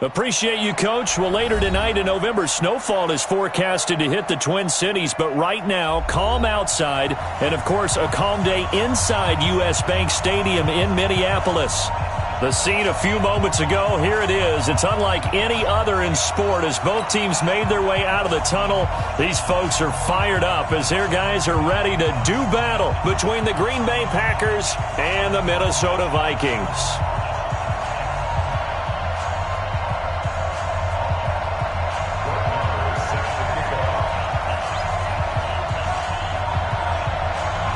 Appreciate you, Coach. Well, later tonight in November, snowfall is forecasted to hit the Twin Cities, but right now, calm outside, and, of course, a calm day inside U.S. Bank Stadium in Minneapolis. The scene a few moments ago, here it is. It's unlike any other in sport as both teams made their way out of the tunnel. These folks are fired up as their guys are ready to do battle between the Green Bay Packers and the Minnesota Vikings.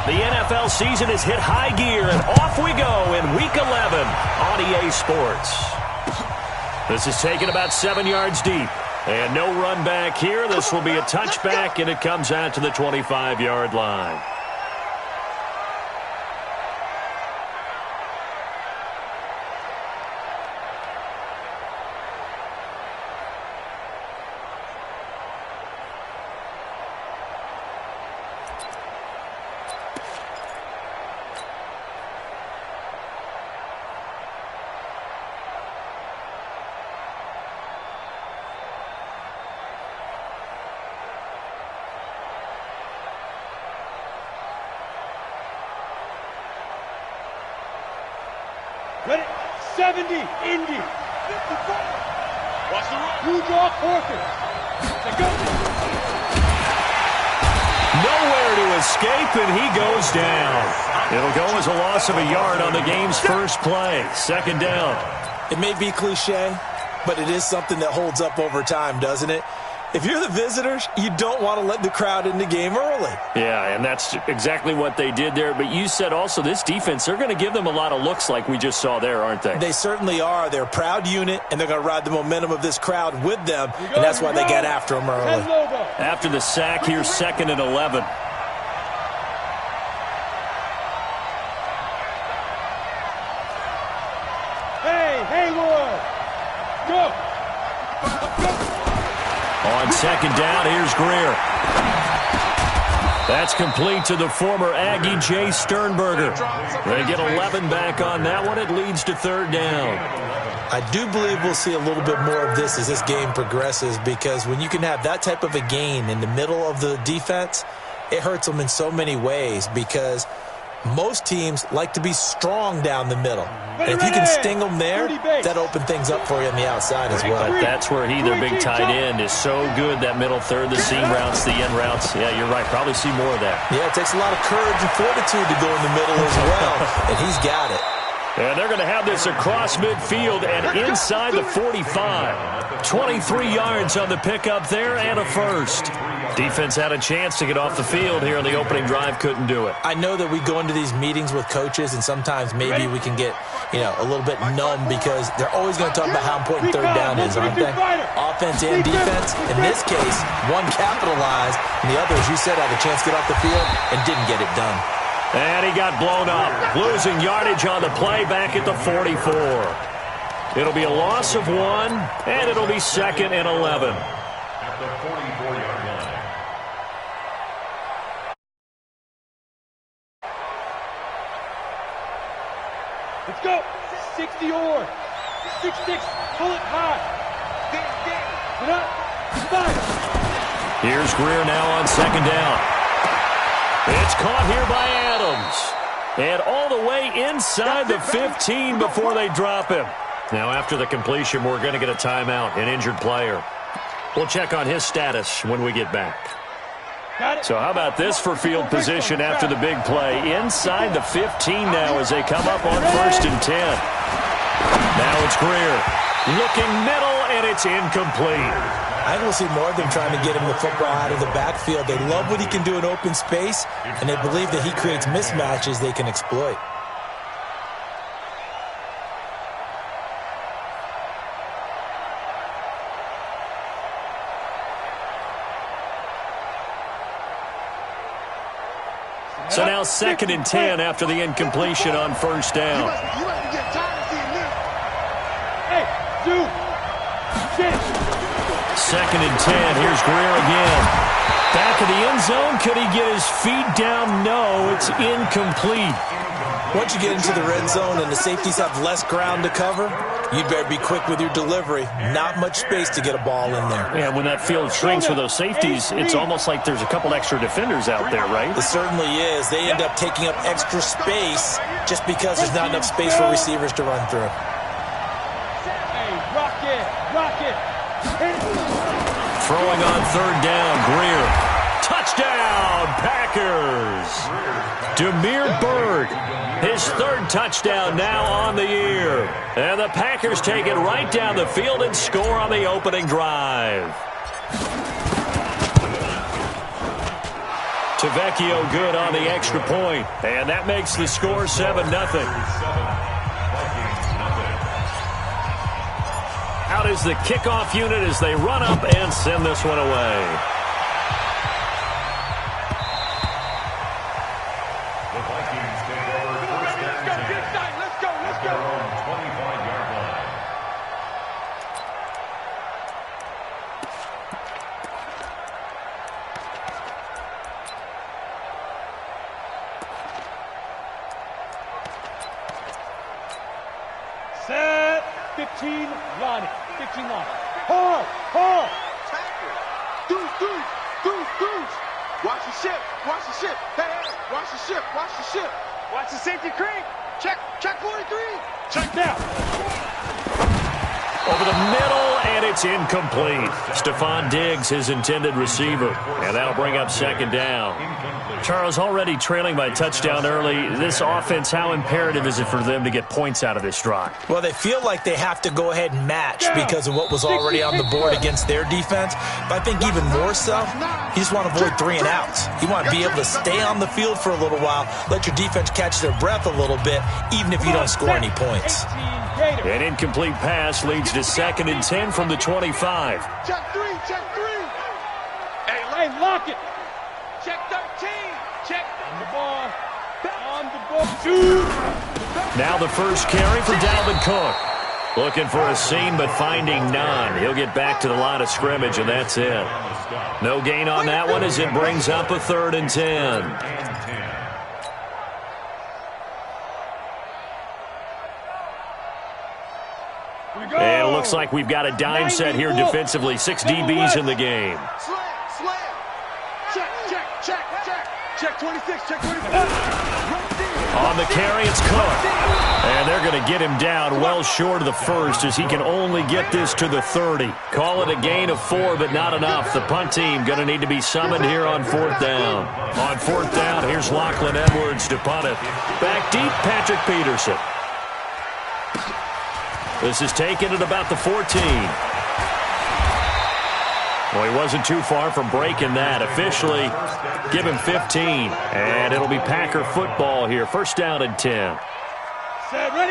The NFL season has hit high gear, and off we go in Week 11 on EA Sports. This is taken about 7 yards deep. And no run back here. This will be a touchback, and it comes out to the 25-yard line. Ready? 70, Indy. 55. Watch the run. Blue draw, Corker. Let's go. Nowhere to escape, and he goes down. It'll go as a loss of a yard on the game's first play. Second down. It may be cliche, but it is something that holds up over time, doesn't it? If you're the visitors, you don't want to let the crowd in the game early. Yeah, and that's exactly what they did there. But you said also this defense, they're going to give them a lot of looks like we just saw there, aren't they? They certainly are. They're a proud unit, and they're going to ride the momentum of this crowd with them, and that's why they get after them early. After the sack, here's 2nd and 11. Hey, Haywood! Go! On second down, here's Greer. That's complete to the former Aggie, Jay Sternberger. They get 11 back on that one. It leads to third down. I do believe we'll see a little bit more of this as this game progresses, because when you can have that type of a gain in the middle of the defense, it hurts them in so many ways, because most teams like to be strong down the middle. And if you can sting them there, that opens things up for you on the outside as well. But that's where their big tight end, is so good, that middle third, the seam routes, the end routes. Yeah, you're right. Probably see more of that. Yeah, it takes a lot of courage and fortitude to go in the middle as well, and he's got it. And they're going to have this across midfield and inside the 45. 23 yards on the pickup there and a first. Defense had a chance to get off the field here on the opening drive, couldn't do it. I know that we go into these meetings with coaches, and sometimes maybe we can get, a little bit numb, because they're always going to talk about how important third down is, aren't they? Offense and defense. In this case, one capitalized, and the other, as you said, had a chance to get off the field and didn't get it done. And he got blown up, losing yardage on the play back at the 44. It'll be a loss of 1, and it'll be 2nd and 11. At the 44-yard line. Let's go. 60 or 66. Pull it high. Get up. Fire. Here's Greer now on second down. It's caught here by Adams. And all the way inside the 15 before they drop him. Now, after the completion, we're going to get a timeout, an injured player. We'll check on his status when we get back. So how about this for field position after the big play? Inside the 15 now as they come up on 1st and 10. Now it's Greer. Looking middle, and it's incomplete. I think we'll see more of them trying to get him the football out of the backfield. They love what he can do in open space, and they believe that he creates mismatches they can exploit. So now 2nd and 10 after the incompletion on 1st down. You must be getting tired of seeing this. Hey, 2, 6. 2nd and 10. Here's Greer again. Back of the end zone. Could he get his feet down? No, it's incomplete. Once you get into the red zone and the safeties have less ground to cover, you'd better be quick with your delivery. Not much space to get a ball in there. Yeah, when that field shrinks for those safeties, it's almost like there's a couple extra defenders out there, right? It certainly is. They end up taking up extra space just because there's not enough space for receivers to run through. Hey, rock it. Throwing on third down, Greer. Touchdown, Packers! Damiere Byrd, his third touchdown now on the year. And the Packers take it right down the field and score on the opening drive. Tavecchio good on the extra point, and that makes the score 7-0. Out is the kickoff unit as they run up and send this one away. The Vikings take over first down. Let's go. At their own 25-yard line. Set. 15 line. Hard. Tackle. Deuce. Watch the ship. Hey, watch the ship. Watch the safety creep. Check 43. Check now. Over the middle, and it's incomplete. Stephon Diggs, his intended receiver. And that'll bring up second down. Charles, already trailing by touchdown early. This offense, how imperative is it for them to get points out of this drive? Well, they feel like they have to go ahead and match because of what was already on the board against their defense. But I think even more so, you just want to avoid 3 and outs. You want to be able to stay on the field for a little while, let your defense catch their breath a little bit, even if you don't score any points. An incomplete pass leads to 2nd and 10 from the 25. Check three. Hey, lock it. Check 13. Check. On the ball. Shoot. Now the first carry for Dalvin Cook. Looking for a seam, but finding none. He'll get back to the line of scrimmage, and that's it. No gain on that one as it brings up a 3rd and 10. And it looks like we've got a dime set here defensively. 6 DBs in the game. Slam. Check 26. On the carry, it's Cook. And they're going to get him down well short of the first as he can only get this to the 30. Call it a gain of 4, but not enough. The punt team going to need to be summoned here on 4th down. On 4th down, here's Lachlan Edwards to punt it. Back deep, Patrick Peterson. This is taken at about the 14. Well, he wasn't too far from breaking that. Officially, give him 15. And it'll be Packer football here. 1st down and 10.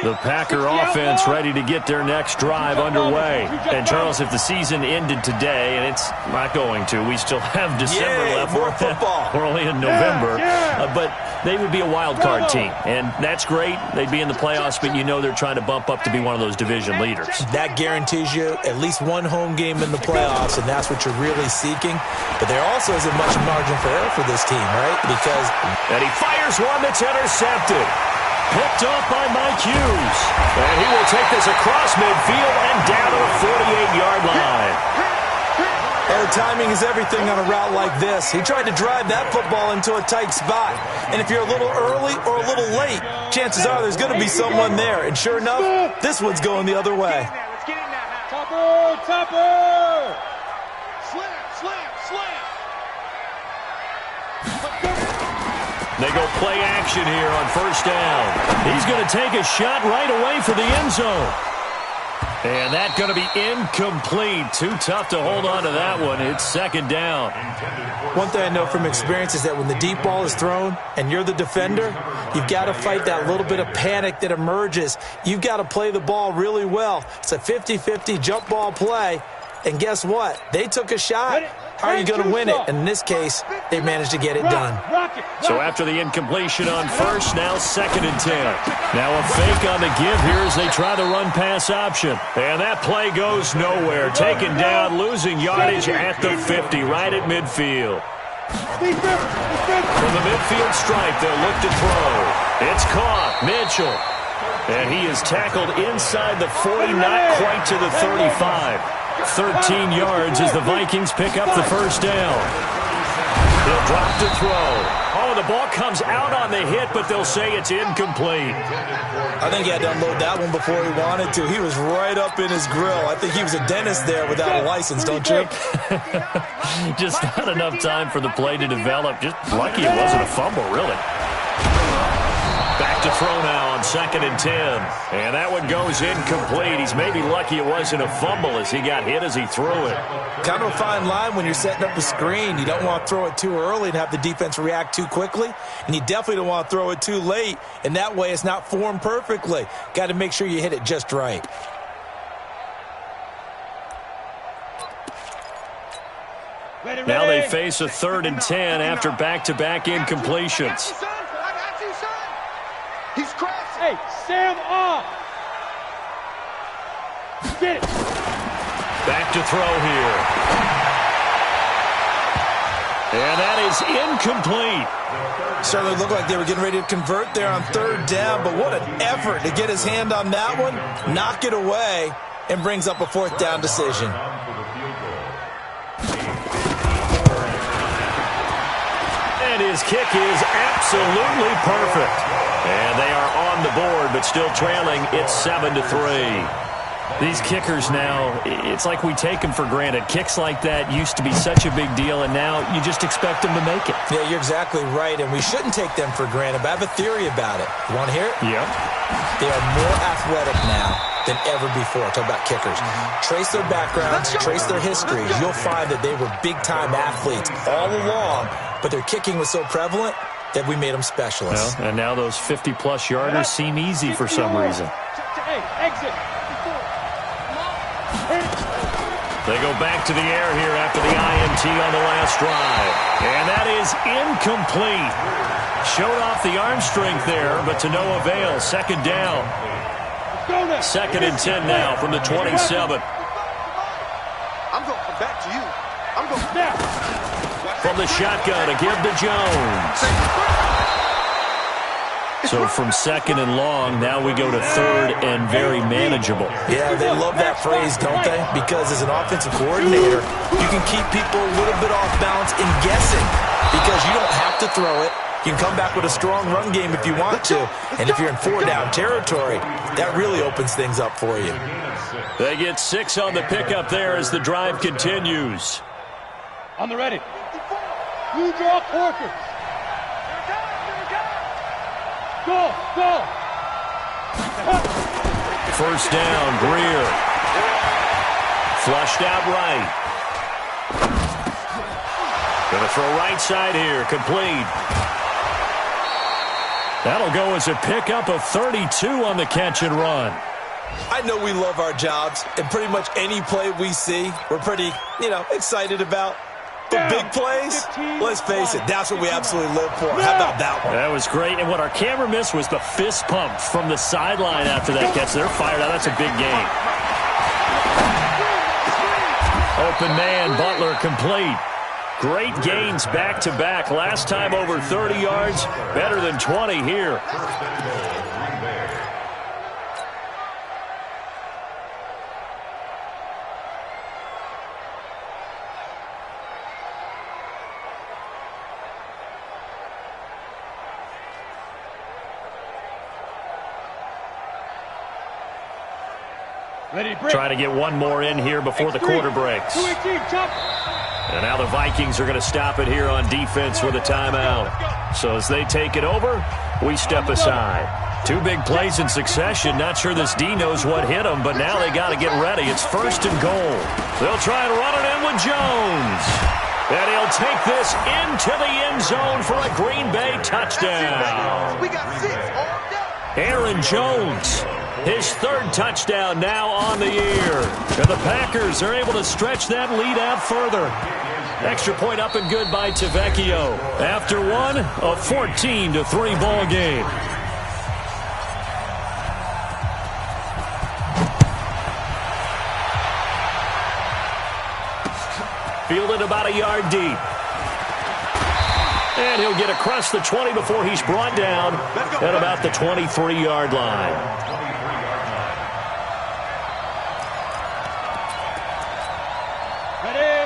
The Packer offense ready to get their next drive underway. And, Charles, if the season ended today, and it's not going to, we still have December left. More football. We're only in November. But they would be a wild card team. And that's great. They'd be in the playoffs, but you know they're trying to bump up to be one of those division leaders. That guarantees you at least one home game in the playoffs, and that's what you're really seeking. But there also isn't much margin for error for this team, right? Because... And he fires one that's intercepted. Picked off by Mike Hughes. And he will take this across midfield and down to the 48-yard line. And timing is everything on a route like this. He tried to drive that football into a tight spot. And if you're a little early or a little late, chances are there's going to be someone there. And sure enough, this one's going the other way. Let's get in now. Topper. Slam. They go play action here on 1st down. He's going to take a shot right away for the end zone. And that's going to be incomplete. Too tough to hold on to that one. It's 2nd down. One thing I know from experience is that when the deep ball is thrown and you're the defender, you've got to fight that little bit of panic that emerges. You've got to play the ball really well. It's a 50-50 jump ball play. And guess what? They took a shot. How are you going to win it? And in this case, they managed to get it done. So after the incompletion on 1st, now 2nd and 10. Now a fake on the give here as they try the run-pass option. And that play goes nowhere. Taken down, losing yardage at the 50, right at midfield. From the midfield stripe, they'll look to throw. It's caught. Mitchell. And he is tackled inside the 40, not quite to the 35. 13 yards as the Vikings pick up the first down. He'll drop to throw. Oh, the ball comes out on the hit, but they'll say it's incomplete. I think he had to unload that one before he wanted to. He was right up in his grill. I think he was a dentist there without a license, don't you? Just not enough time for the play to develop. Just lucky it wasn't a fumble, really. Back to throw now on 2nd and 10. And that one goes incomplete. He's maybe lucky it wasn't a fumble as he got hit as he threw it. Kind of a fine line when you're setting up a screen. You don't want to throw it too early and have the defense react too quickly. And you definitely don't want to throw it too late. And that way it's not formed perfectly. Got to make sure you hit it just right. Now they face a 3rd and 10 after back-to-back incompletions. He's crashing. Hey, Sam off. Get it. Back to throw here. And that is incomplete. Certainly looked like they were getting ready to convert there on 3rd down, but what an effort to get his hand on that one, knock it away, and brings up a 4th down decision. And his kick is absolutely perfect. And they are on the board, but still trailing. It's 7-3. These kickers now, it's like we take them for granted. Kicks like that used to be such a big deal, and now you just expect them to make it. Yeah, you're exactly right, and we shouldn't take them for granted, but I have a theory about it. You want to hear it? Yep. They are more athletic now than ever before. Talk about kickers. Trace their backgrounds, trace their histories. You'll find that they were big-time athletes all along, but their kicking was so prevalent that we made them specialists. Well, and now those 50-plus yarders seem easy for some reason. Hey, exit. They go back to the air here after the INT on the last drive. And that is incomplete. Showed off the arm strength there, but to no avail. 2nd down. 2nd and 10 now from the 27. I'm going to come back to you. I'm going now. From the shotgun, a give to Jones. So from 2nd and long, now we go to 3rd and very manageable. Yeah, they love that phrase, don't they? Because as an offensive coordinator, you can keep people a little bit off balance in guessing because you don't have to throw it. You can come back with a strong run game if you want to. And if you're in 4-down territory, that really opens things up for you. They get 6 on the pickup there as the drive continues. On the ready. Blue draw Corkers. Go, go. 1st down, Greer. Flushed out right. Going to throw right side here, complete. That'll go as a pickup of 32 on the catch and run. I know we love our jobs, and pretty much any play we see, we're pretty, excited about. But big plays, let's face it, that's what we absolutely live for. How about that one? That was great, and what our camera missed was the fist pump from the sideline after that catch. They're fired out. That's a big game. Open man, Butler complete. Great gains back-to-back. Last time over 30 yards, better than 20 here. Try to get one more in here before the quarter breaks. And now the Vikings are going to stop it here on defense with a timeout. So as they take it over, we step aside. 2 big plays in succession. Not sure this D knows what hit them, but now they got to get ready. It's 1st and goal. They'll try and run it in with Jones. And he'll take this into the end zone for a Green Bay touchdown. We got 6 all day. Aaron Jones. His 3rd touchdown now on the year. And the Packers are able to stretch that lead out further. Extra point up and good by Tavecchio. After one, a 14-3 ball game. Fielded about a yard deep. And he'll get across the 20 before he's brought down at about the 23-yard line.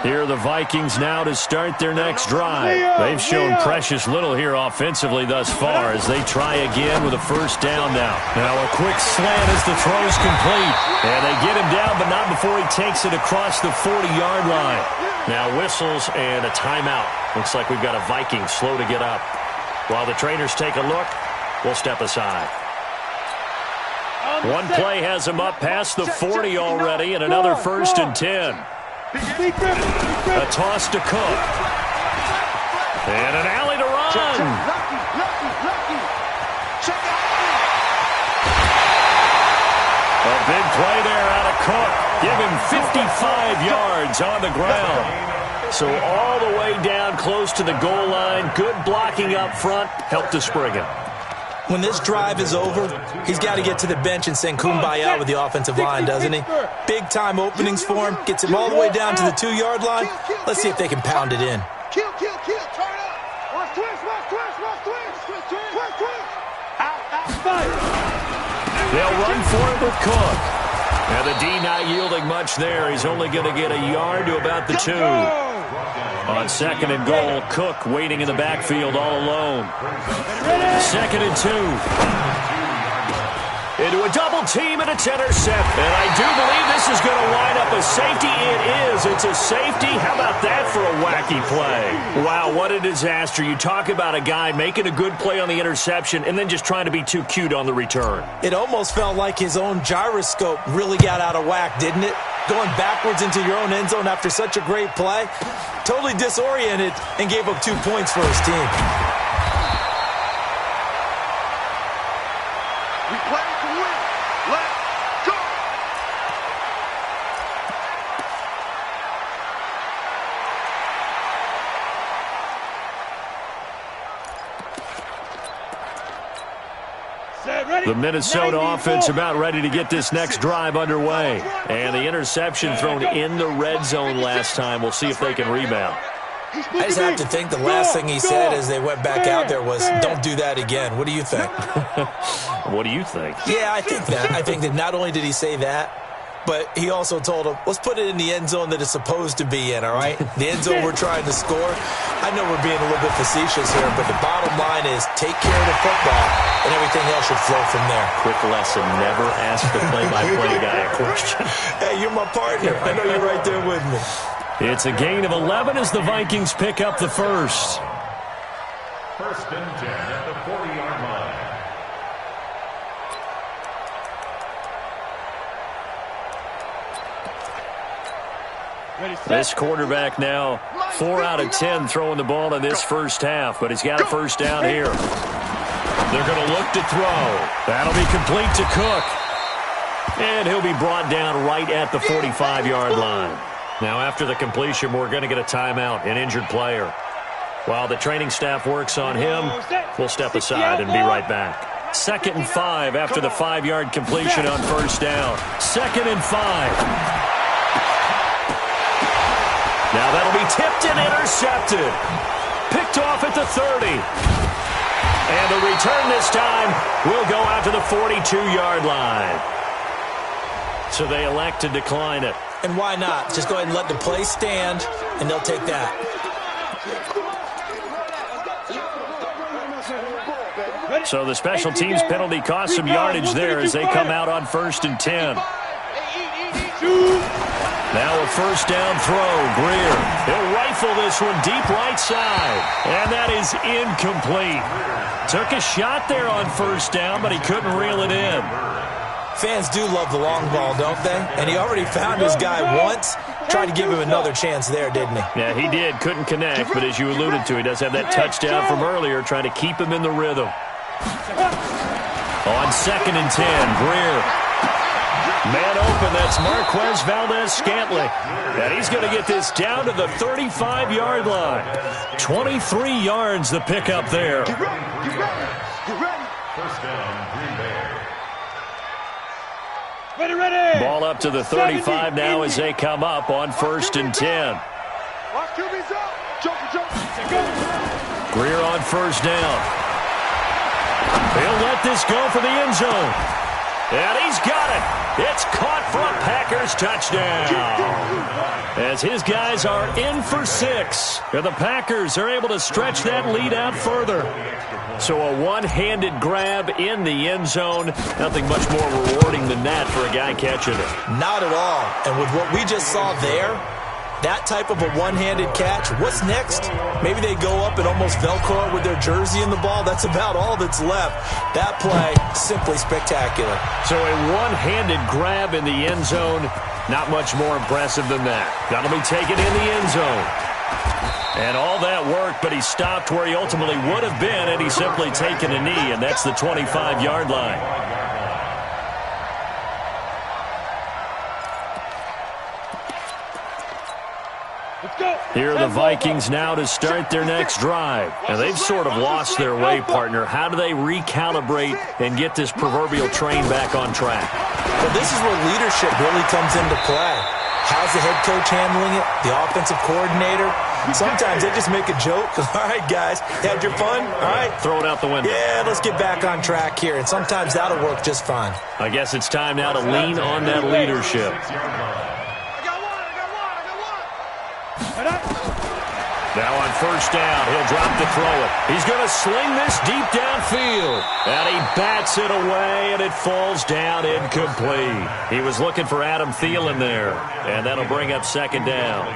Here are the Vikings now to start their next drive. They've shown precious little here offensively thus far as they try again with a first down now. Now a quick slant as the throw's complete. And they get him down, but not before he takes it across the 40-yard line. Now whistles and a timeout. Looks like we've got a Viking slow to get up. While the trainers take a look, we'll step aside. One play has him up past the 40 already, and another 1st and 10. A toss to Cook. And an alley to run. A big play there out of Cook. Give him 55 yards on the ground. So all the way down close to the goal line. Good blocking up front. Helped to spring him. When this drive is over, he's got to get to the bench and sing Kumbaya with the offensive line, doesn't he? Big-time openings for him. Gets him all the way down to the 2-yard line. Let's see if they can pound it in. Kill, kill, kill. Turn up. Watch twist, watch twist, watch twist. Twist, twist. Out. They'll run for it with Cook. Now the D not yielding much there. He's only going to get a yard to about the 2. On 2nd and goal, Cook waiting in the backfield all alone. 2nd and 2. Into a double team, and it's intercept. And I do believe this is going to wind up a safety. It is. It's a safety. How about that for a wacky play? Wow, what a disaster. You talk about a guy making a good play on the interception and then just trying to be too cute on the return. It almost felt like his own gyroscope really got out of whack, didn't it? Going backwards into your own end zone after such a great play. Totally disoriented and gave up 2 points for his team. We play to win. Let's go. The Minnesota offense about ready to get this next drive underway. And the interception thrown in the red zone last time. We'll see if they can rebound. I just have to think the last thing he said as they went back out there was, don't do that again. What do you think? What do you think? Yeah, I think that. I think that not only did he say that, but he also told him, let's put it in the end zone that it's supposed to be in, all right? The end zone we're trying to score. I know we're being a little bit facetious here, but the bottom line is take care of the football, and everything else should flow from there. Quick lesson, never ask the play-by-play guy a question. Hey, you're my partner. I know you're right there with me. It's a gain of 11 as the Vikings pick up the first. 1st and 10 at the 40-yard line. This quarterback now 4 out of 10 throwing the ball in this first half, but he's got a first down here. They're going to look to throw. That'll be complete to Cook. And he'll be brought down right at the 45-yard line. Now after the completion, we're going to get a timeout, an injured player. While the training staff works on him, we'll step aside and be right back. 2nd and 5 after the 5-yard completion on first down. 2nd and 5. Now that'll be tipped and intercepted. Picked off at the 30. And the return this time will go out to the 42-yard line. So they elect to decline it. And why not? Just go ahead and let the play stand, and they'll take that. So the special teams penalty cost some yardage there as they come out on 1st and 10. Now a first down throw. Greer. He'll rifle this one deep right side. And that is incomplete. Took a shot there on first down, but he couldn't reel it in. Fans do love the long ball, don't they? And he already found his guy once. Tried to give him another chance there, didn't he? Yeah, he did. Couldn't connect, but as you alluded to, he does have that touchdown from earlier, trying to keep him in the rhythm. On 2nd and 10, Greer. Man open, that's Marquez Valdez-Scantling. And he's going to get this down to the 35-yard line. 23 yards the pickup there. Get ready. First down, Green Bay. Ready. Ball up to the 35 now as they come up on 1st and 10. Watch QB's up. Joker. Greer on first down. He'll let this go for the end zone. And he's got it. It's caught for a Packers touchdown. As his guys are in for 6. And the Packers are able to stretch that lead out further. So a one-handed grab in the end zone. Nothing much more rewarding than that for a guy catching it. Not at all. And with what we just saw there, that type of a one-handed catch, what's next? Maybe they go up and almost Velcro it with their jersey in the ball. That's about all that's left. That play, simply spectacular. So a one-handed grab in the end zone, not much more impressive than that. That'll be taken in the end zone. And all that worked, but he stopped where he ultimately would have been, and he's simply taken a knee, and that's the 25-yard line. Here are the Vikings now to start their next drive. And they've sort of lost their way, partner. How do they recalibrate and get this proverbial train back on track? Well, this is where leadership really comes into play. How's the head coach handling it? The offensive coordinator? Sometimes they just make a joke. All right, guys, had your fun? All right. Throw it out the window. Yeah, let's get back on track here. And sometimes that'll work just fine. I guess it's time now to lean on that leadership. Now on first down, he'll drop to throw it. He's going to sling this deep downfield. And he bats it away, and it falls down incomplete. He was looking for Adam Thielen there, and that'll bring up second down.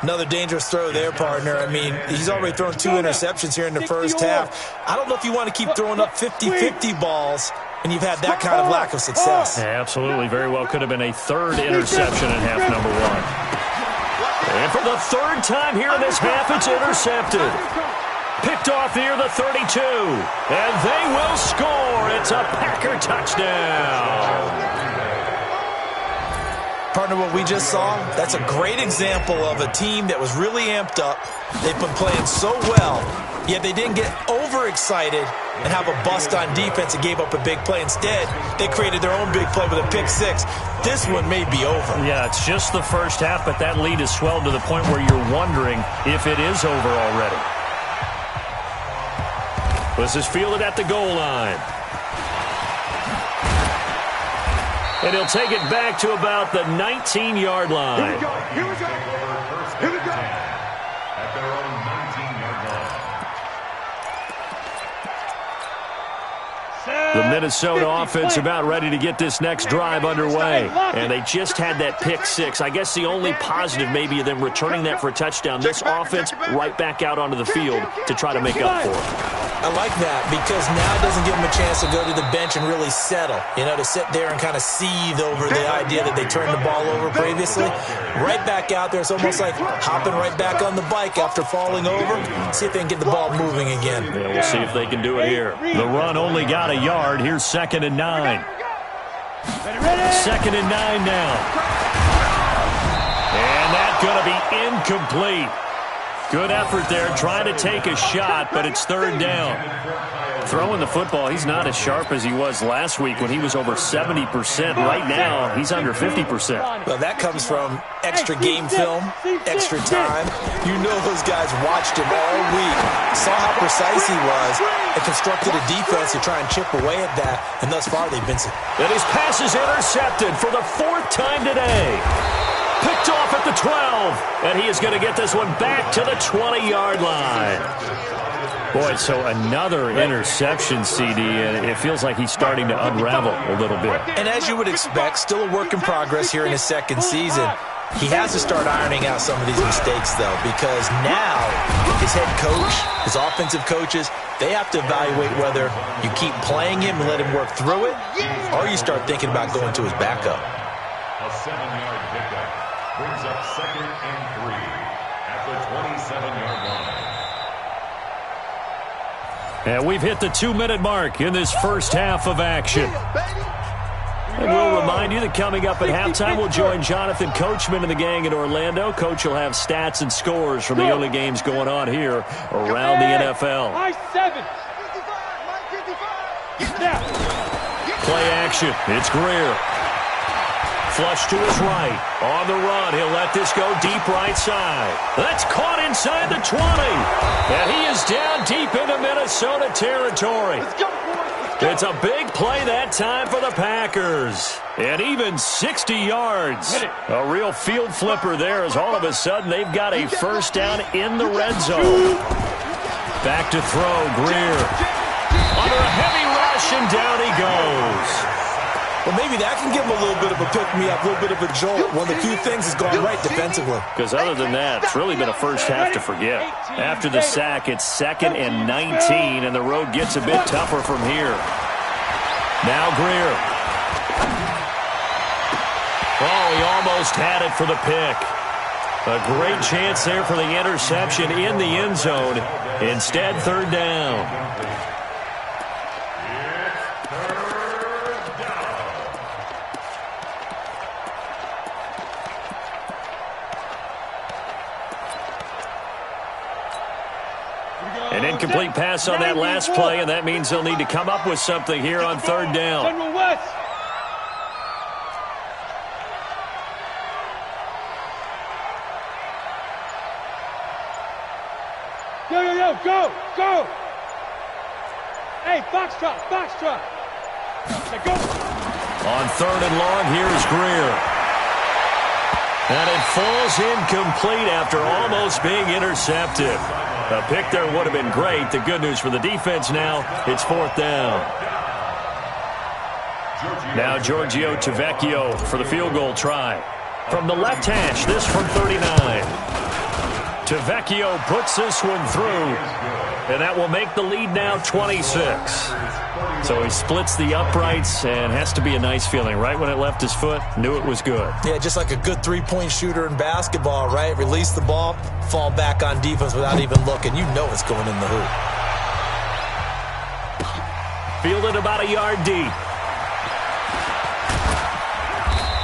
Another dangerous throw there, partner. I mean, he's already thrown 2 interceptions here in the first half. I don't know if you want to keep throwing up 50-50 balls, and you've had that kind of lack of success. Yeah, absolutely. Very well could have been a third interception in half number 1. And for the third time here in this half, it's intercepted. Picked off near the 32. And they will score. It's a Packer touchdown. Partner, what we just saw, that's a great example of a team that was really amped up. They've been playing so well, yet they didn't get overexcited and have a bust on defense and gave up a big play. Instead, they created their own big play with a pick 6. This one may be over. Yeah, it's just the first half, but that lead has swelled to the point where you're wondering if it is over already. This is fielded at the goal line. And he'll take it back to about the 19-yard line. Here we go. Here we go. At their own 19-yard line. The Minnesota offense about ready to get this next drive underway. And they just had that pick 6. I guess the only positive maybe of them returning that for a touchdown. This offense right back out onto the field to try to make up for it. I like that because now it doesn't give them a chance to go to the bench and really settle. You know, to sit there and kind of seethe over the idea that they turned the ball over previously. Right back out there. It's almost like hopping right back on the bike after falling over. See if they can get the ball moving again. Yeah, we'll see if they can do it here. The run only got a yard. Here's 2nd and 9. 2nd and 9 now. And that's going to be incomplete. Good effort there, trying to take a shot, but it's 3rd down. Throwing the football, he's not as sharp as he was last week when he was over 70%. Right now, he's under 50%. Well, that comes from extra game film, extra time. You know those guys watched him all week, saw how precise he was, and constructed a defense to try and chip away at that, and thus far they've been... And his pass is intercepted for the 4th time today. Picked off at the 12, and he is going to get this one back to the 20-yard line. Boy, so another interception, CD, and it feels like he's starting to unravel a little bit. And as you would expect, still a work in progress here in his 2nd season. He has to start ironing out some of these mistakes, though, because now his head coach, his offensive coaches, they have to evaluate whether you keep playing him and let him work through it, or you start thinking about going to his backup. A 7-yard pickup brings up 2nd and 3 at the 27-yard line. And we've hit the 2-minute mark in this first half of action. And we'll remind you that coming up at halftime, we'll join Jonathan Coachman and the gang in Orlando. Coach will have stats and scores from the early games going on here around the NFL. I-7. Play action. It's Greer. Flush to his right. On the run, he'll let this go deep right side. That's caught inside the 20. And he is down deep into Minnesota territory. Let's go, boys. It's a big play that time for the Packers. And even 60 yards. A real field flipper there as all of a sudden they've got a first down in the red zone. Back to throw, Greer. Under a heavy rush, and down he goes. Well, maybe that can give him a little bit of a pick-me-up, a little bit of a jolt. One of the few things has gone right defensively. Because other than that, it's really been a first half to forget. After the sack, it's 2nd and 19, and the road gets a bit tougher from here. Now Greer. Oh, he almost had it for the pick. A great chance there for the interception in the end zone. Instead, 3rd down. An incomplete pass on that last play, and that means they'll need to come up with something here on 3rd down. General West. Yo, go. Hey, Foxtrot. Let's go. On 3rd and long, here's Greer. And it falls incomplete after almost being intercepted. A pick there would have been great. The good news for the defense now, it's 4th down. Now Giorgio Tavecchio for the field goal try. From the left hash, this from 39. Tavecchio puts this one through, and that will make the lead now 26. So he splits the uprights, and has to be a nice feeling. Right when it left his foot, knew it was good. Yeah, just like a good three-point shooter in basketball, right? Release the ball, fall back on defense without even looking. You know it's going in the hoop. Fielded about a yard deep.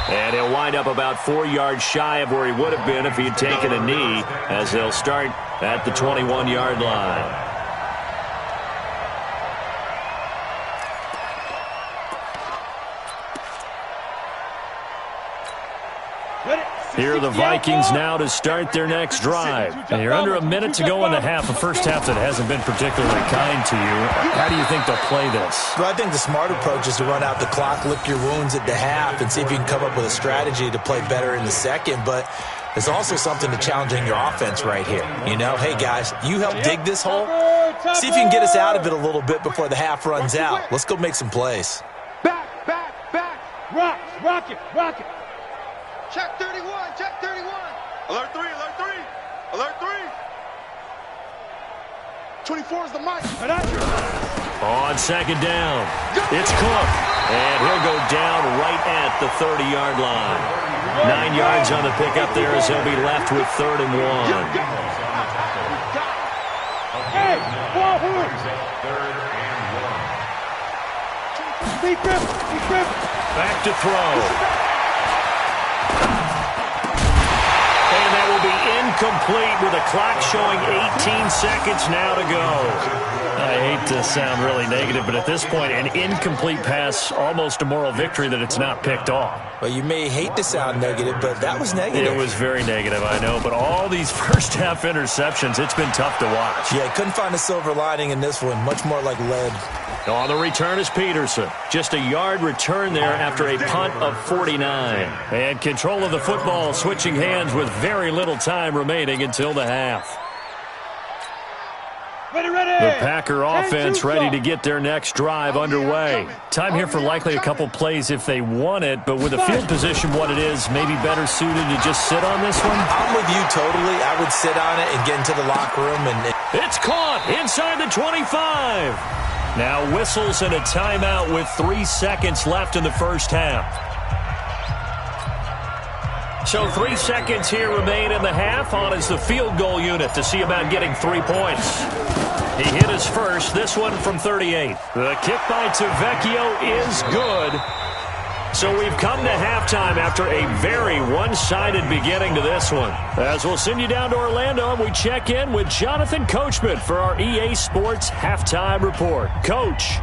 And he'll wind up about 4 yards shy of where he would have been if he had taken a knee, as they'll start at the 21-yard line. Here are the Vikings now to start their next drive. And you're under a minute to go in the half, a first half that hasn't been particularly kind to you. How do you think they'll play this? Well, I think the smart approach is to run out the clock, lick your wounds at the half, and see if you can come up with a strategy to play better in the second. But there's also something to challenging your offense right here. You know, hey, guys, you help dig this hole. See if you can get us out of it a little bit before the half runs out. Let's go make some plays. Back. Rock it. Check 31. Alert 3. 24 is the mic. On 2nd down, it's Cook. And he'll go down right at the 30-yard line. 9 yards on the pickup there as he'll be left with 3rd and 1. Hey, ball who? 3rd and 1. Be grip. Back to throw. And that will be incomplete with a clock showing 18 seconds now to go. I hate to sound really negative, but at this point, an incomplete pass, almost a moral victory that it's not picked off. Well, you may hate to sound negative, but that was negative. It was very negative, I know, but all these first half interceptions, it's been tough to watch. Yeah, couldn't find a silver lining in this one. Much more like lead. On the return is Peterson. Just a yard return there after a punt of 49. And control of the football switching hands with very little time remaining until the half. Ready. The Packer offense ready to get their next drive underway. Time here for likely a couple plays if they want it, but with the field position what it is, maybe better suited to just sit on this one? I'm with you totally. I would sit on it and get into the locker room. It's caught inside the 25. Now whistles and a timeout with 3 seconds left in the first half. So 3 seconds here remain in the half. On is the field goal unit to see about getting 3 points. He hit his first, this one from 38. The kick by Tavecchio is good. So we've come to halftime after a very one-sided beginning to this one. As we'll send you down to Orlando, and we check in with Jonathan Coachman for our EA Sports Halftime Report. Coach.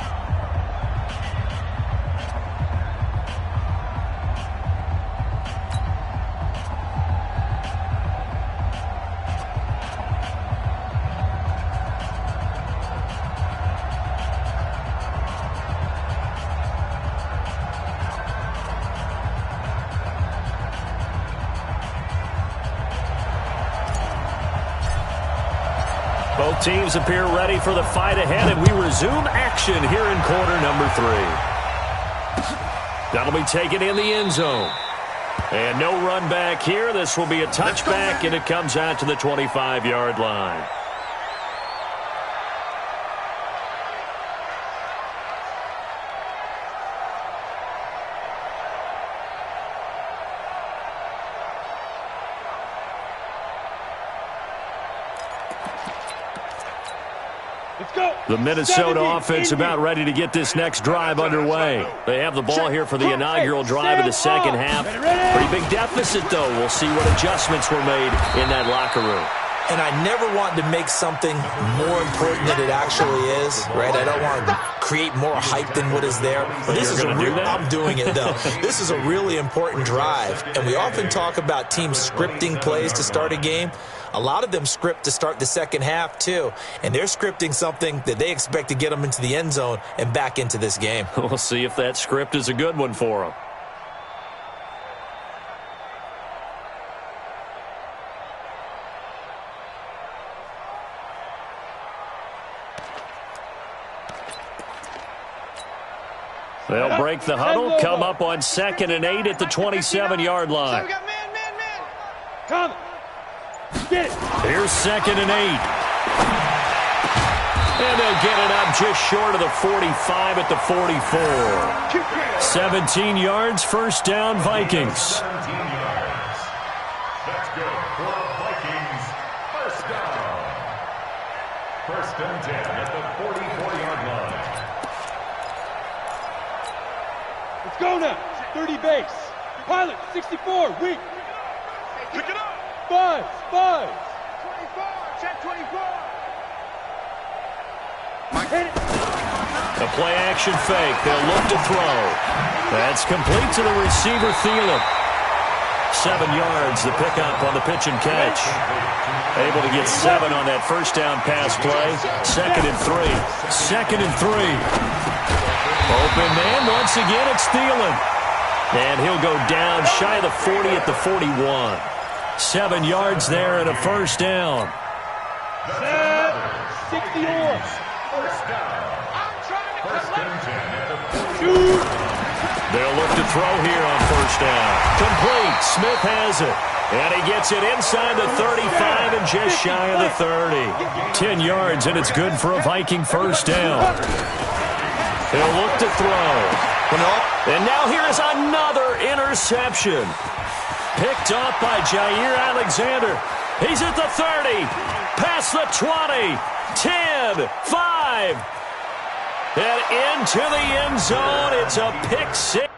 Both teams appear ready for the fight ahead, and we resume action here in quarter number 3. That'll be taken in the end zone. And no run back here. This will be a touchback, and it comes out to the 25-yard line. The Minnesota offense about ready to get this next drive underway. They have the ball here for the inaugural drive of the second half. Pretty big deficit, though. We'll see what adjustments were made in that locker room. And I never want to make something more important than it actually is, right? I don't want to create more hype than what is there. But this is I'm doing it, though. This is a really important drive. And we often talk about teams scripting plays to start a game. A lot of them script to start the second half, too. And they're scripting something that they expect to get them into the end zone and back into this game. We'll see if that script is a good one for them. They'll break the huddle, come up on 2nd and 8 at the 27-yard line. So we got man. Come. Get it. Here's 2nd and 8. And they'll get it up just short of the 45 at the 44. 17 yards, first down, Vikings. 17 yards. That's good for Vikings. First down. First and 10 at the 44-yard line. Let's go now. 30 base. Pilot, 64, weak. Pick it up. 5. 24. Check 24. Hit it. A play-action fake. They'll look to throw. That's complete to the receiver, Thielen. 7 yards, the pickup on the pitch and catch. Able to get 7 on that first down pass play. 2nd and 3. 2nd and 3. Open man, once again, it's Thielen. And he'll go down shy of the 40 at the 41. 7 yards there and a first down. 64. First down. First and 10 at the 40. Shoot. They'll look to throw here on first down. Complete. Smith has it. And he gets it inside the 35 and just shy of the 30. 10 yards, and it's good for a Viking first down. He'll look to throw. And now here is another interception. Picked off by Jair Alexander. He's at the 30. Past the 20. 10. 5. And into the end zone. It's a pick six.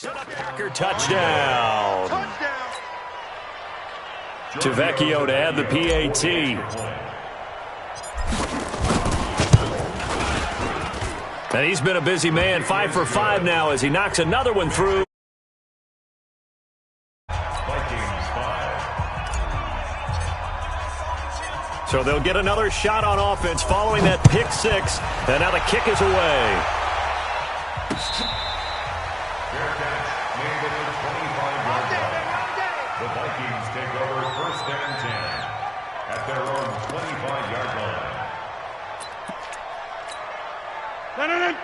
Packer touchdown. To Vecchio to add the PAT. And he's been a busy man, 5 for 5 now as he knocks another one through. Vikings 5. So they'll get another shot on offense following that pick six. And now the kick is away. Fair catch made at the 25-yard line. The Vikings take over first and 10 at their own 25-yard line.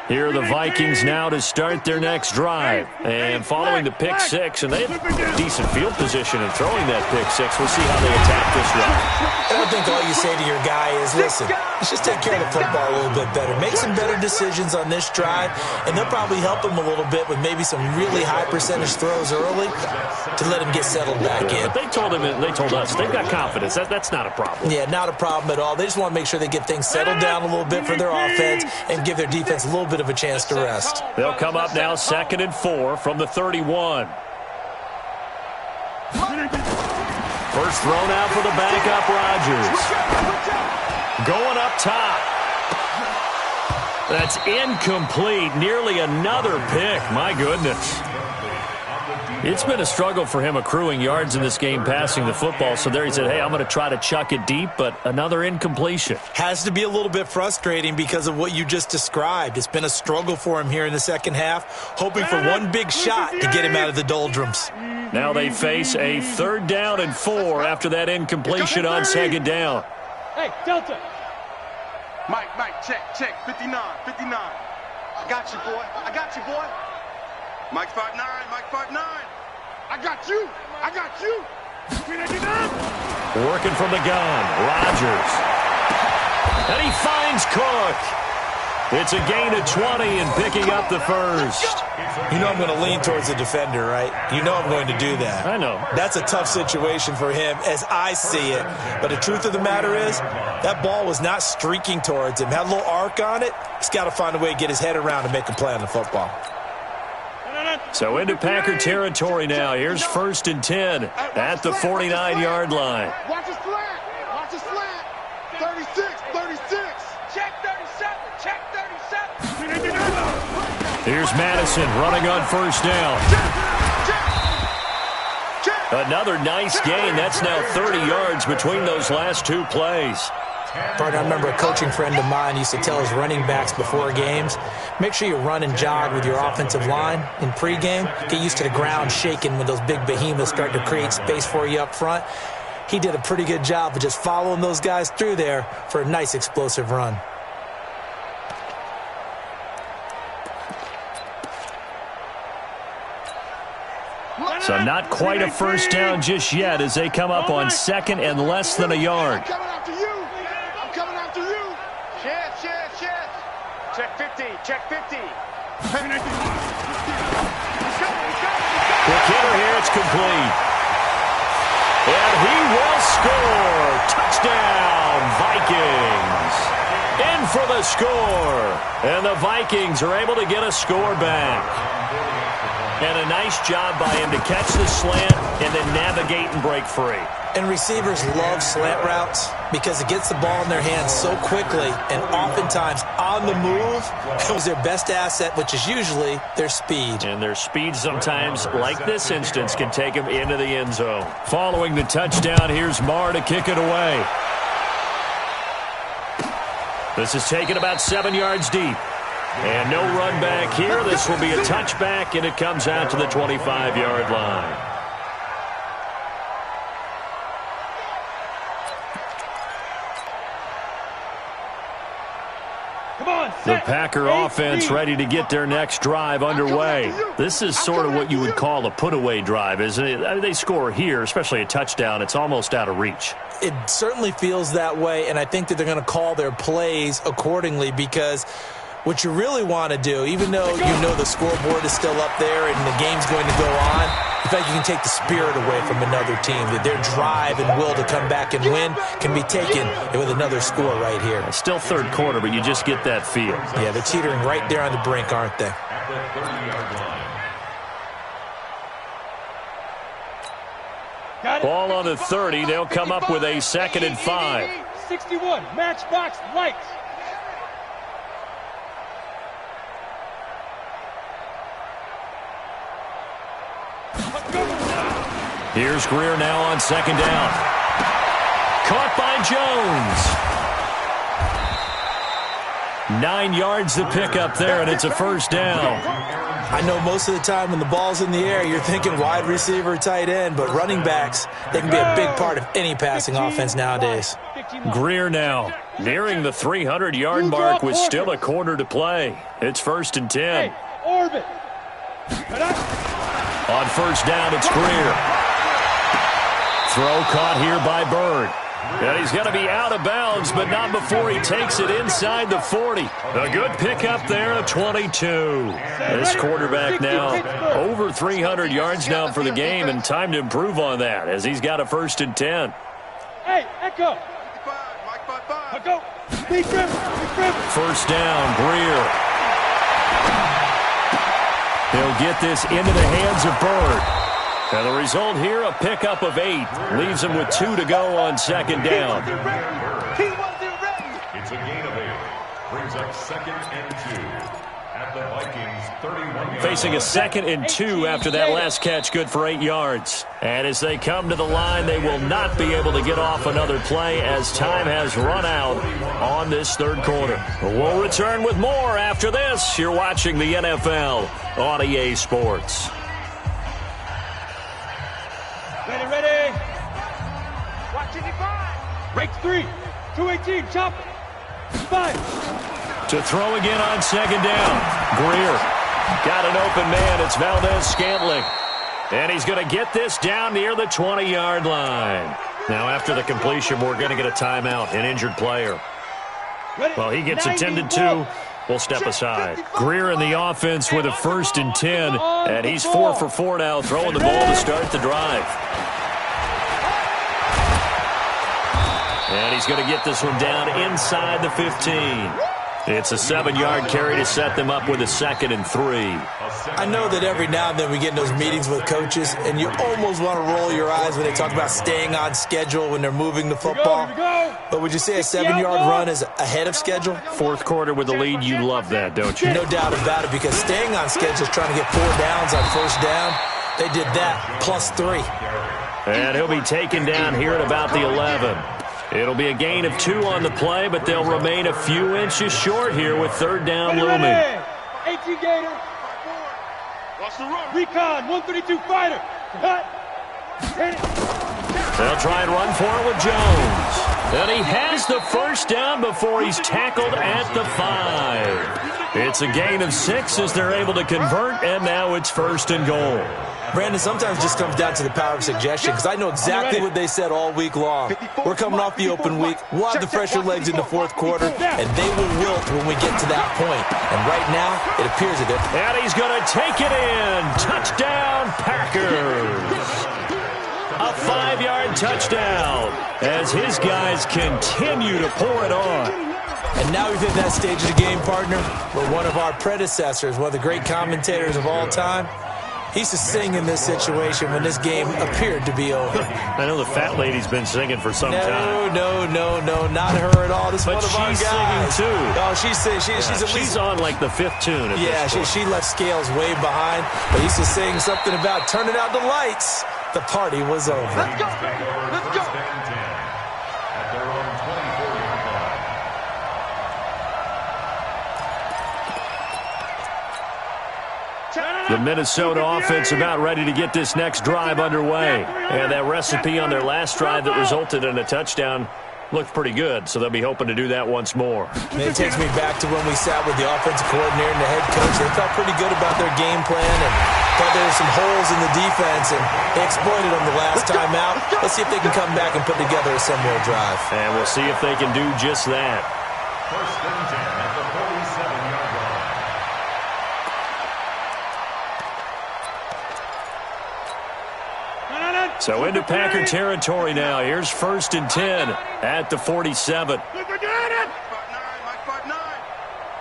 Here are the Vikings now to start their next drive. And following the pick six, and they have decent field position in throwing that pick six. We'll see how they attack this drive. And I think all you say to your guy is, listen, let's just take care of the football a little bit better. Make some better decisions on this drive, and they'll probably help him a little bit with maybe some really high percentage throws early to let him get settled back in. But they told us, they've got confidence. That's not a problem. Yeah, not a problem at all. They just want to make sure they get things settled down a little bit for their offense and give their defense a little bit of a chance to rest. They'll come up now 2nd and 4 from the 31. First thrown out for the backup Rodgers. Going up top. That's incomplete. Nearly another pick. My goodness. It's been a struggle for him accruing yards in this game passing the football. So there he said, hey, I'm going to try to chuck it deep, but another incompletion. Has to be a little bit frustrating because of what you just described. It's been a struggle for him here in the second half, hoping for one big shot to get him out of the doldrums. Now they face a 3rd down and 4 after that incompletion on 2nd down. Hey, Delta. Mike, check, 59. I got you, boy. Mike 5'9", Mike 5'9". I got you. 399. Working from the gun, Rodgers. And he finds Cook. It's a gain of 20 and picking up the first. You know I'm going to lean towards the defender, right? You know I'm going to do that. I know. That's a tough situation for him as I see it. But the truth of the matter is, that ball was not streaking towards him. Had a little arc on it. He's got to find a way to get his head around and make a play on the football. So into Packer territory now. Here's 1st and 10 at the 49-yard line. Watch his slant. 36. Check 37. Here's Madison running on 1st down. Another nice gain. That's now 30 yards between those last 2 plays. Bart, I remember a coaching friend of mine used to tell his running backs before games, make sure you run and jog with your offensive line in pregame. Get used to the ground shaking when those big behemoths start to create space for you up front. He did a pretty good job of just following those guys through there for a nice explosive run. So not quite a 1st down just yet as they come up on 2nd and less than a yard. I'm coming after you. Chance. Check 50. Quick hitter here, it's complete. And he will score. Touchdown, Vikings. In for the score. And the Vikings are able to get a score back. And a nice job by him to catch the slant and then navigate and break free. And receivers love slant routes because it gets the ball in their hands so quickly and oftentimes on the move comes their best asset, which is usually their speed. And their speed sometimes, like this instance, can take them into the end zone. Following the touchdown, here's Marr to kick it away. This is taken about 7 yards deep. And no run back here. This will be a touchback, and it comes out to the 25-yard line. The Packer offense ready to get their next drive underway. This is sort of what you would call a put-away drive, isn't it? I mean, they score here, especially a touchdown. It's almost out of reach. It certainly feels that way, and I think that they're going to call their plays accordingly because what you really want to do, even though you know the scoreboard is still up there and the game's going to go on, in fact, you can take the spirit away from another team. That their drive and will to come back and win can be taken with another score right here. It's still 3rd quarter, but you just get that feel. Yeah, they're teetering right there on the brink, aren't they? Ball on the 30. They'll come up with a 2nd and 5. 61, matchbox light. Here's Greer now on 2nd down. Caught by Jones. 9 yards to pick up there, and it's a 1st down. I know most of the time when the ball's in the air, you're thinking wide receiver, tight end, but running backs, they can be a big part of any passing offense nowadays. Greer now nearing the 300-yard mark with still a quarter to play. It's 1st and 10. Orbit. On 1st down, it's Greer. Throw caught here by Bird. And he's going to be out of bounds, but not before he takes it inside the 40. A good pickup there of 22. This quarterback now over 300 yards now for the game, and time to improve on that as he's got a 1st and 10. Hey, Echo. Echo. Big River. 1st down, Greer. He'll get this into the hands of Bird. And the result here, a pickup of 8. Leaves him with 2 to go on 2nd down. It's a gain of 8. Brings up 2nd and 2 at the Vikings' 31. facing a 2nd and 2 after that last catch, good for 8 yards. And as they come to the line, they will not be able to get off another play as time has run out on this third quarter. We'll return with more after this. You're watching the NFL on EA Sports. Ready. Watch it, break 3. 218, chop it. 5. To throw again on 2nd down. Greer got an open man. It's Valdez-Scantling. And he's going to get this down near the 20-yard line. Now, after the completion, we're going to get a timeout, an injured player. Well, he gets attended to. We'll step aside. Greer in the offense with a 1st and 10. And he's 4 for 4 now, throwing the ball to start the drive. And he's going to get this one down inside the 15. It's a 7-yard carry to set them up with a 2nd and 3. I know that every now and then we get in those meetings with coaches, and you almost want to roll your eyes when they talk about staying on schedule when they're moving the football. But would you say a 7-yard run is ahead of schedule? Fourth quarter with the lead, you love that, don't you? No doubt about it, because staying on schedule is trying to get 4 downs on 1st down. They did that, plus 3. And he'll be taken down here at about the 11. It'll be a gain of 2 on the play, but they'll remain a few inches short here with 3rd down looming. 18 Gator. Recon, 132 fighter. Cut. They'll try and run for it with Jones. And he has the 1st down before he's tackled at the 5. It's a gain of 6 as they're able to convert, and now it's 1st and goal. Brandon, sometimes it just comes down to the power of suggestion, because I know exactly what they said all week long. We're coming off the open week. We'll have the fresher legs in the 4th quarter, and they will wilt when we get to that point. And right now, it appears that they're... And he's going to take it in. Touchdown, Packers. A 5-yard touchdown as his guys continue to pour it on. And now we've hit that stage of the game, partner, where one of our predecessors, one of the great commentators of all time, he used to sing in this situation when this game appeared to be over. I know the fat lady's been singing for some time. No, not her at all. This is one of our guys. But she's singing too. Oh, she's singing. She's on like the 5th tune. Yeah, she left Scales way behind. But he used to sing something about turning out the lights. The party was over. Let's go. Let's go. At their own 24-yard line. The Minnesota offense about ready to get this next drive underway. And that recipe on their last drive that resulted in a touchdown looked pretty good, so they'll be hoping to do that once more. And it takes me back to when we sat with the offensive coordinator and the head coach. They felt pretty good about their game plan and thought there were some holes in the defense, and they exploited them the last time out. Let's see if they can come back and put together a similar drive. And we'll see if they can do just that. 1st and 10 at the 47-yard line. So into Packer territory now. Here's 1st and 10 at the 47. Mike 5'9", Mike 5'9".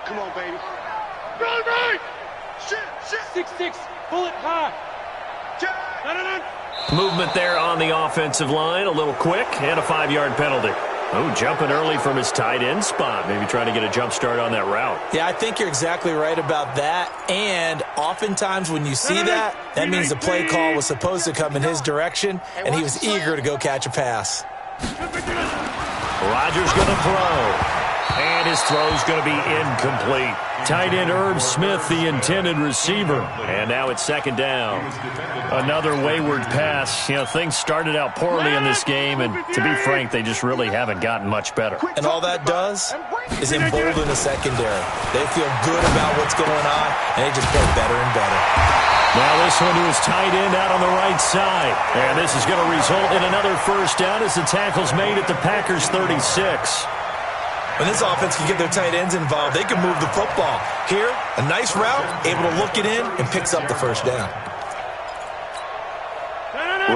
Come on, baby. Baby! Shit. 6'6", bullet high. Movement there on the offensive line. A little quick and a 5-yard penalty. Oh, jumping early from his tight end spot. Maybe trying to get a jump start on that route. Yeah, I think you're exactly right about that. And oftentimes when you see that, that means the play call was supposed to come in his direction, and he was eager to go catch a pass. Rodgers going to throw. And his throw's going to be incomplete. Tight end Irv Smith, the intended receiver. And now it's 2nd down. Another wayward pass. You know, things started out poorly in this game, and to be frank, they just really haven't gotten much better. And all that does is embolden the secondary. They feel good about what's going on, and they just play better and better. Now this one to his tight end out on the right side. And this is going to result in another 1st down as the tackle's made at the Packers' 36. When this offense can get their tight ends involved, they can move the football. Here, a nice route, able to look it in, and picks up the 1st down.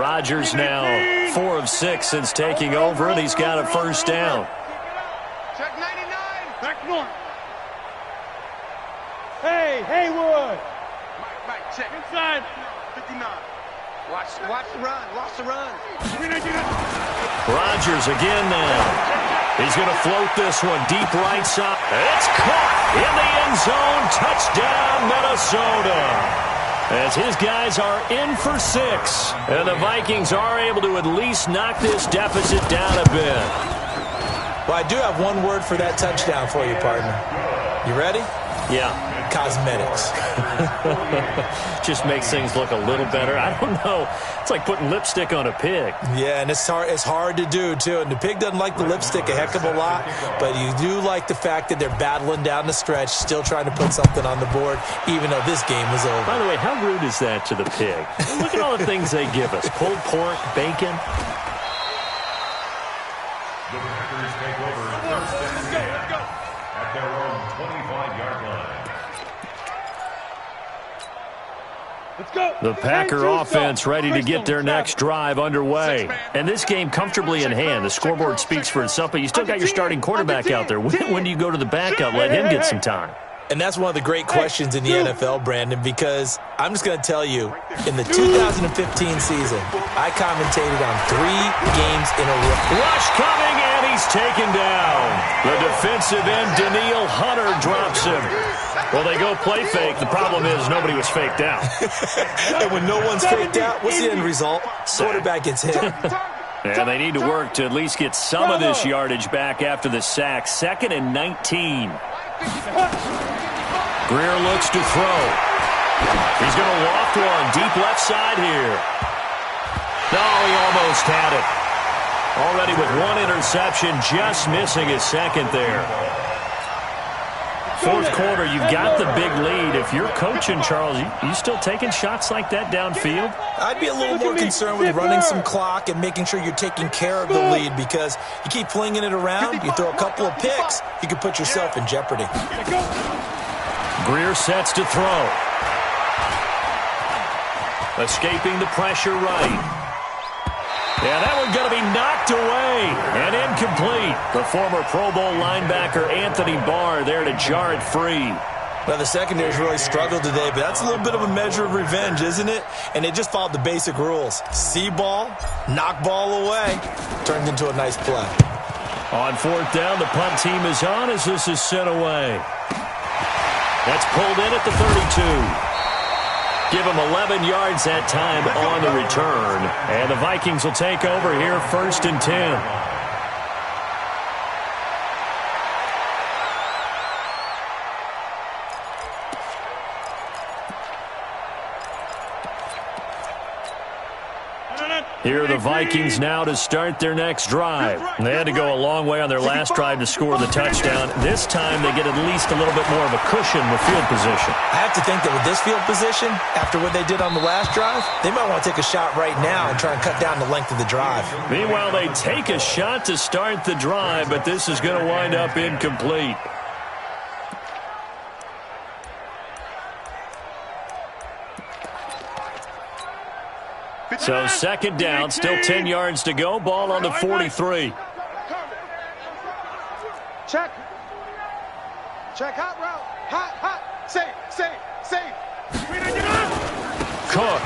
Rodgers now 4 of 6 since taking over, and he's got a 1st down. Check 99. Back north. Hey, Haywood. Mike, check. Inside. 59. Watch the run. Watch the run. Rodgers again now. He's going to float this one deep right side. It's caught in the end zone. Touchdown, Minnesota. As his guys are in for 6. And the Vikings are able to at least knock this deficit down a bit. Well, I do have one word for that touchdown for you, partner. You ready? Yeah. Cosmetics. Just makes things look a little better. I don't know. It's like putting lipstick on a pig. Yeah, and it's hard to do, too. And the pig doesn't like the lipstick a heck of a lot, but you do like the fact that they're battling down the stretch, still trying to put something on the board, even though this game was over. By the way, how rude is that to the pig? Look at all the things they give us. Pulled pork, bacon. The Packers take over first and 10 at their own 25-yard line. Let's go. The Packer offense ready to get their next drive underway. And this game comfortably in hand. The scoreboard speaks for itself, but you still got your starting quarterback out there. When do you go to the backup? Let him get some time. And that's one of the great questions in the NFL, Brandon, because I'm just going to tell you, in the 2015 season, I commentated on 3 games in a row. Rush coming, and he's taken down. The defensive end, Daniil Hunter, drops him. Well, they go play fake. The problem is nobody was faked out. And when no one's faked out, what's the end result? Quarterback gets hit. And they need to work to at least get some of this yardage back after the sack. 2nd and 19. Greer looks to throw. He's going to loft one deep left side here. No, he almost had it. Already with 1 interception, just missing his 2nd there. 4th quarter, you've got the big lead. If you're coaching, Charles, you still taking shots like that downfield? I'd be a little more concerned with running some clock and making sure you're taking care of the lead, because you keep flinging it around, you throw a couple of picks, you can put yourself in jeopardy. Greer sets to throw. Escaping the pressure right. Yeah, that one's going to be knocked away and incomplete. The former Pro Bowl linebacker Anthony Barr there to jar it free. Well, the secondary's really struggled today, but that's a little bit of a measure of revenge, isn't it? And they just followed the basic rules. See ball, knock ball away. Turned into a nice play. On 4th down, the punt team is on as this is sent away. That's pulled in at the 32. Give them 11 yards that time on the return. And the Vikings will take over here 1st and 10. Here are the Vikings now to start their next drive. They had to go a long way on their last drive to score the touchdown. This time they get at least a little bit more of a cushion with field position. I have to think that with this field position, after what they did on the last drive, they might want to take a shot right now and try and cut down the length of the drive. Meanwhile, they take a shot to start the drive, but this is going to wind up incomplete. So 2nd down, still 10 yards to go. Ball on the 43. Check. Check, hot route. Hot. Safe. Cook.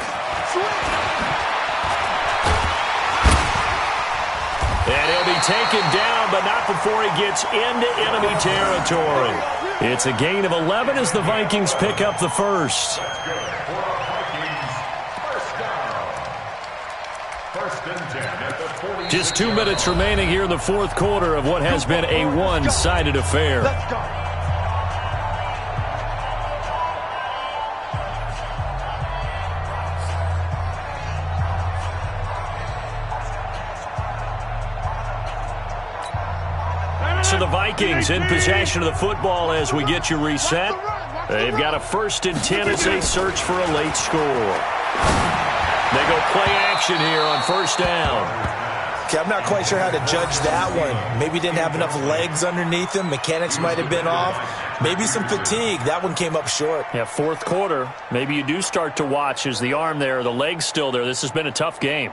And he'll be taken down, but not before he gets into enemy territory. It's a gain of 11 as the Vikings pick up the first. Just 2 minutes remaining here in the 4th quarter of what has been a one-sided affair. Let's go. So the Vikings in possession of the football as we get you reset. They've got a 1st and 10 as they search for a late score. They go play action here on 1st down. Okay, I'm not quite sure how to judge that one. Maybe didn't have enough legs underneath him. Mechanics might have been off. Maybe some fatigue. That one came up short. Yeah, 4th quarter. Maybe you do start to watch as the arm there, the leg's still there. This has been a tough game.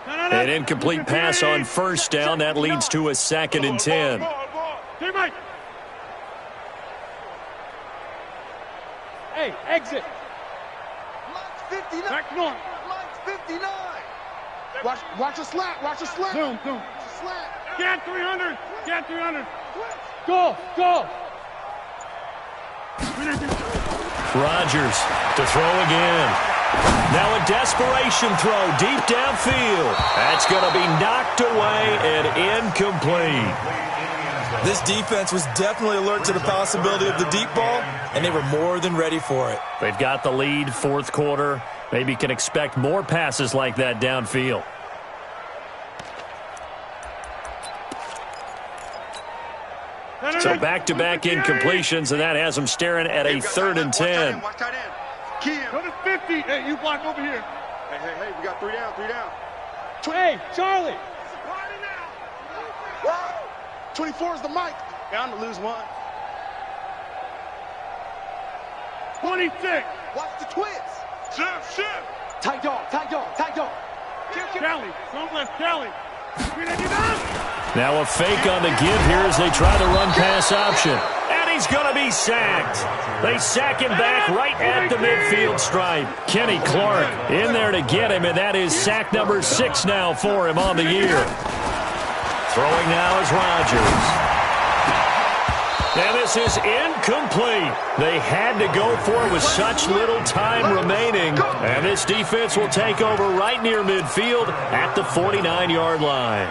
An incomplete pass on 1st down. That leads to a 2nd and 10. Hey, exit. Line's 59. Back north. Line's 59. Watch a slat. Watch a slat. Zoom. Watch a slat. Get 300. Get 300. Go. Rodgers to throw again. Now a desperation throw deep downfield. That's going to be knocked away and incomplete. This defense was definitely alert to the possibility of the deep ball, and they were more than ready for it. They've got the lead, fourth quarter. Maybe can expect more passes like that downfield. So back-to-back incompletions, and that has them staring at a 3rd and 10. Watch tight end. Go to 50. Hey, you block over here. Hey, we got 3 down. Hey, Charlie. 24 is the mic. Down to lose 1. 26. Watch the twins. Shift. Tight dog. Kelly. Don't left Kelly. Now a fake on the give here as they try the run-pass option. And he's going to be sacked. They sack him back right at the midfield stripe. Kenny Clark in there to get him, and that is sack number 6 now for him on the year. Throwing now is Rodgers. And this is incomplete. They had to go for it with such little time remaining. And this defense will take over right near midfield at the 49-yard line.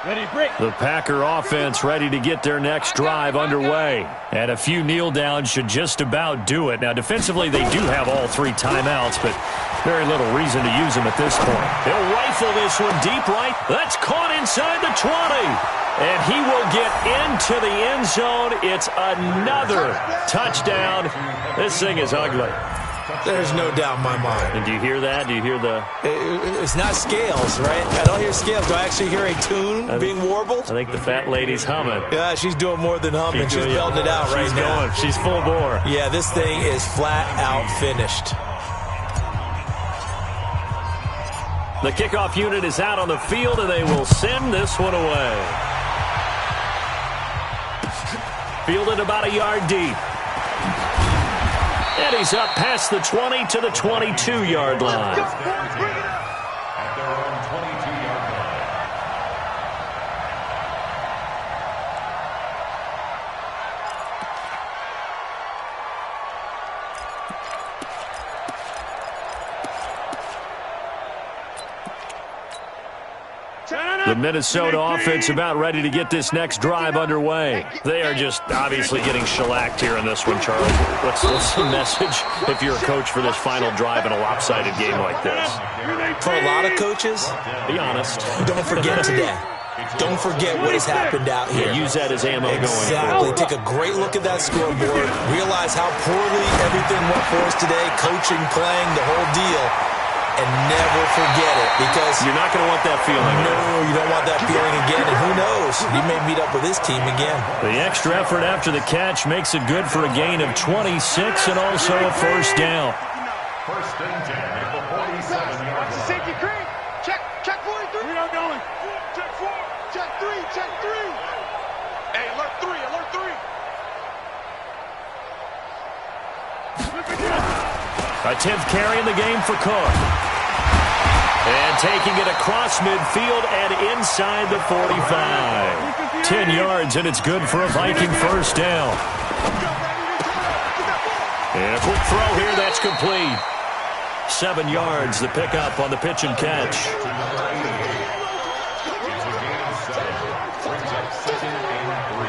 Ready, break. The Packer offense ready to get their next drive underway. And a few kneel downs should just about do it. Now, defensively, they do have all 3 timeouts, but very little reason to use them at this point. He'll rifle this one deep right. That's caught inside the 20. And he will get into the end zone. It's another touchdown. This thing is ugly. There's no doubt in my mind. And do you hear that? Do you hear the... It's not scales, right? I don't hear scales. Do I actually hear a tune being warbled? I think the fat lady's humming. Yeah, she's doing more than humming. She's belting it out right now. Going. She's full bore. Yeah, this thing is flat out finished. The kickoff unit is out on the field, and they will send this one away. Fielded about a yard deep. And he's up past the 20 to the 22-yard line. At their own 22-yard line. The Minnesota offense about ready to get this next drive underway. They are just obviously getting shellacked here in this one, Charlie. What's the message if you're a coach for this final drive in a lopsided game like this? For a lot of coaches, be honest. Don't forget today. Don't forget what has happened out here. Yeah, use that as ammo going Exactly. Take a great look at that scoreboard. Realize how poorly everything went for us today. Coaching, playing, the whole deal. And never forget it, because you're not going to want that feeling. No, you don't want that feeling again. And who knows? You may meet up with this team again. The extra effort after the catch makes it good for a gain of 26 and also a first down. First and 10 at the 47-yard line. Safety cream. Check 43. We are going. Check 4. Check 3. Hey, alert 3. A 10th carry in the game for Cook. And taking it across midfield and inside the 45. 10 yards, and it's good for a Viking first down. And a quick throw here, that's complete. 7 yards, the pickup on the pitch and catch. It's a gain of 7. Brings up 2nd and 3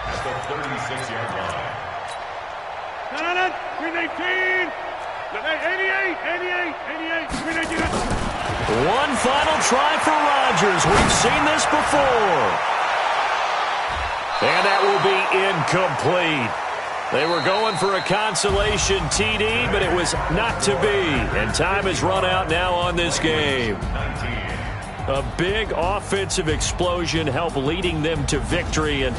at the 36-yard line. 319. 88. One final try for Rodgers. We've seen this before. And that will be incomplete. They were going for a consolation TD, but it was not to be. And time has run out now on this game. A big offensive explosion helped leading them to victory. And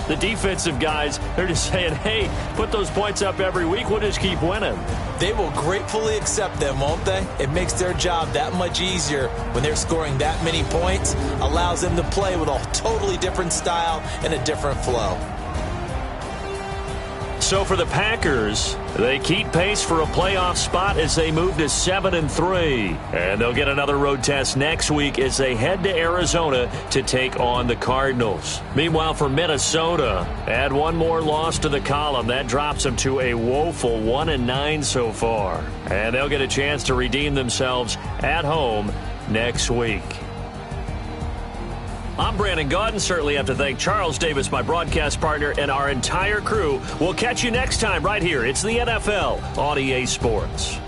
the defensive guys, they're just saying, hey, put those points up every week. We'll just keep winning. They will gratefully accept them, won't they? It makes their job that much easier when they're scoring that many points. Allows them to play with a totally different style and a different flow. So for the Packers, they keep pace for a playoff spot as they move to 7-3. And they'll get another road test next week as they head to Arizona to take on the Cardinals. Meanwhile, for Minnesota, add one more loss to the column. That drops them to a woeful 1-9 so far. And they'll get a chance to redeem themselves at home next week. I'm Brandon Gaudin. Certainly have to thank Charles Davis, my broadcast partner, and our entire crew. We'll catch you next time right here. It's the NFL on EA Sports.